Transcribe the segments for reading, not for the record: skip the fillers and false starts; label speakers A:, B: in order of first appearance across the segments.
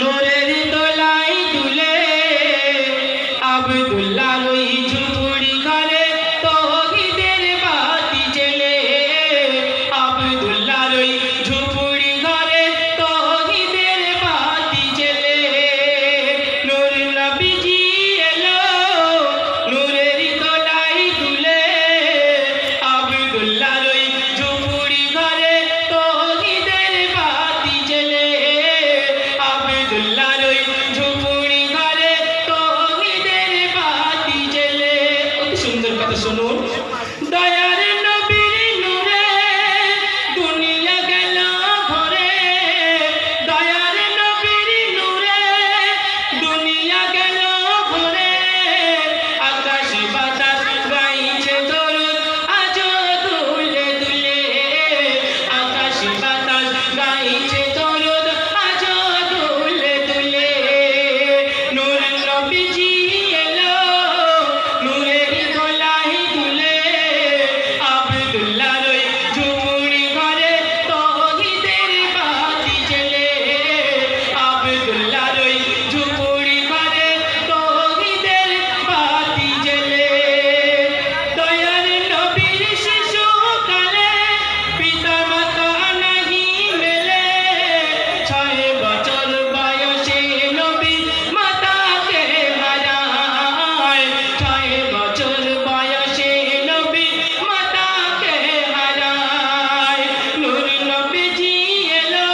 A: নূরের দোলাই দুলে আব্দুল্লাহ রই ঝুপড়ি ঘরে তৌহিদের বাতি জেলে আব্দুল্লাহ রই ঝুপড়ি ঘরে তৌহিদের বাতি জেলে নূর নবীজি এলো নূরের দোলাই দুলে আব্দুল্লাহ রই ঝুপড়ি ঘরে তৌহিদের বাতি জেলে আব্দুল্লাহ রই ঝুপড়ি ঘরে তৌহিদের বাতি জেলে। অতি সুন্দর কথা শুনুন। দয়ার নবীর নূরে দুনিয়া গেল ভরে দয়ার নবীর নূরে দুনিয়া গেল ভরে আকাশ বাতাস গাইছে দরুদ আজো দুলে দুলে আকাশ বাতাস গাইছে দরুদ আজো দুলে দুলে নূর নবীজি এলো নূরের দোলাই দুলে আব্দুল্লাহ রই ঝুপড়ি ঘরে তৌহিদের বাতি জেলে আব্দুল্লাহ রই ঝুপড়ি ঘরে তৌহিদের বাতি জেলে। দয়ার নবীর শিশুকালে পিতা মাতা নাহি মেলে 6 বছর বয়সে নবী মাতাকে হারায় 6 বছর বয়সে নবী মাতাকে হারায় নূর নবীজি এলো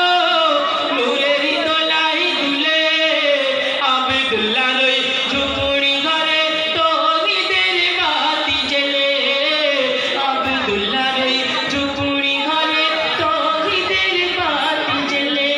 A: নূরের দোলাই দুলে আব্দুল্লাহ রই ঝুপড়ি ঘরে তৌহিদের বাতি জেলে আব্দুল্লাহ রই ঝুপড়ি ঘরে তৌহিদের বাতি জেলে।